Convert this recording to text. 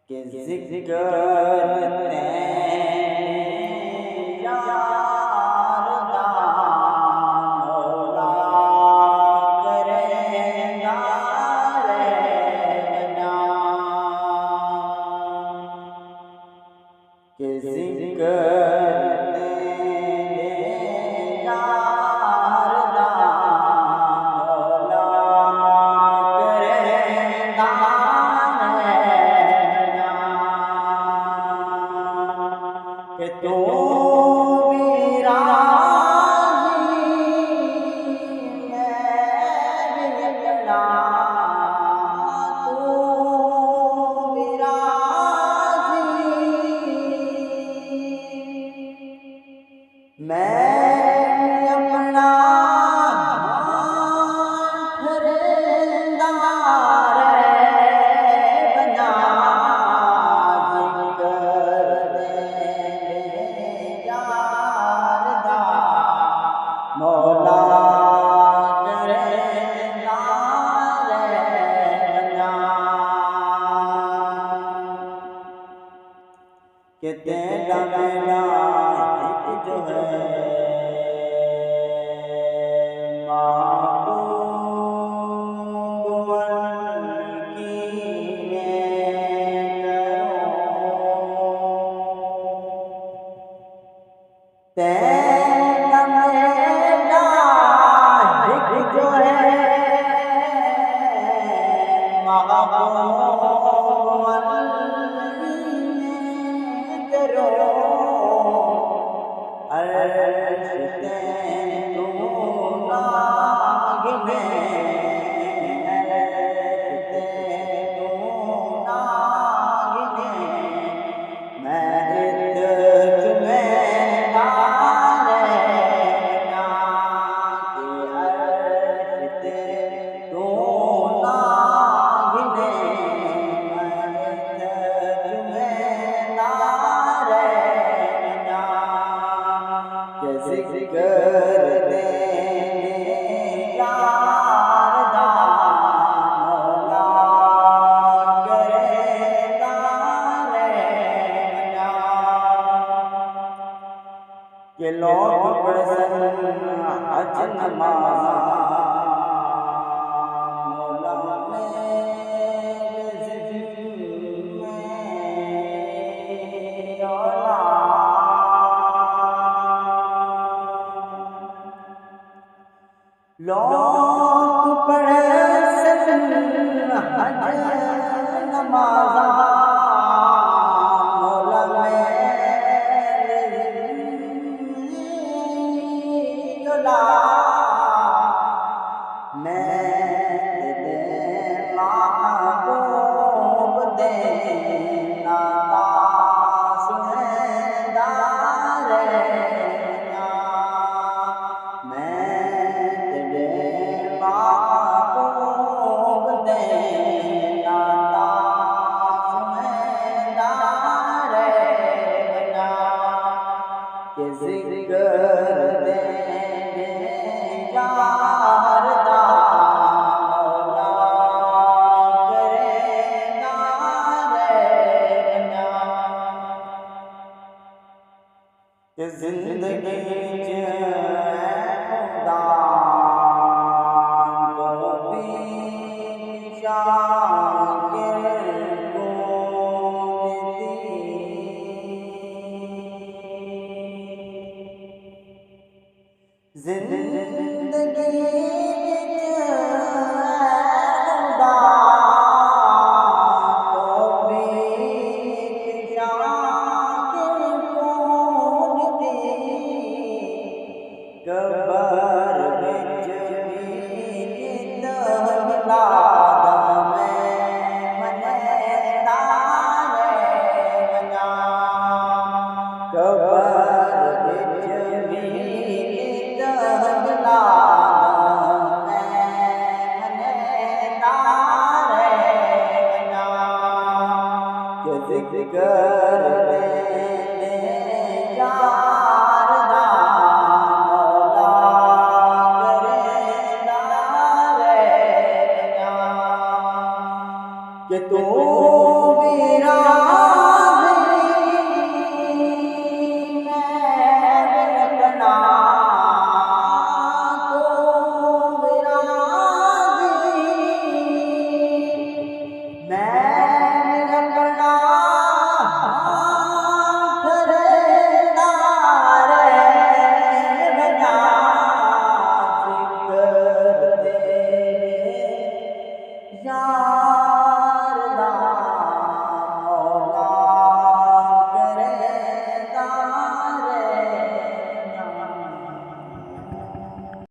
कि ज़िक्र तेरे यार दा मौला करेगा रहना, कि ज़िक्र तेरे यार दा मौला करेगा रहना, कि तू भी राज़ी मैं भी अपना, तू भी राज़ी मैं अपना ठहरेंदा रहना, ज़िक्र तेरे यार दा मौला करेगा रहना, कि तेरा मेरा एक जो है तेरा मेरा एक जो है करो अर्श ते तू नागिने, अर्श ते तू नागिने, मैं इत्त चुमेदा रहना, कि अर्श ते तू नागिने, मैं इत्त चुमेदा रहना, कि ज़िक्र तेरे यार दा मौला करेगा रहना, कि लोग पढ़सन हज नमाज़ां मौला मेरे ज़िम्मे औला, लोग पढ़सन हज नमाज़ां मौला मेरे ज़िम्मे औला, मैं तेरे महबूब दे नाता सुनेदा रहना, मैं तेरे महबूब दे नाता सुनेदा रहना, कि ज़िक्र तेरे यार दा मौला करेगा रहना, कि ज़िंदगी च खुदा तौफ़ीक़ शाकिर को दी, ज़िंदगी च खुदा तौफ़ीक़ शाकिर को दी, कबर विच भी नित मिलाद में मनेदा रहना, कबर विच भी नित मिलाद में मनेदा रहना, कि ज़िक्र तेरे यार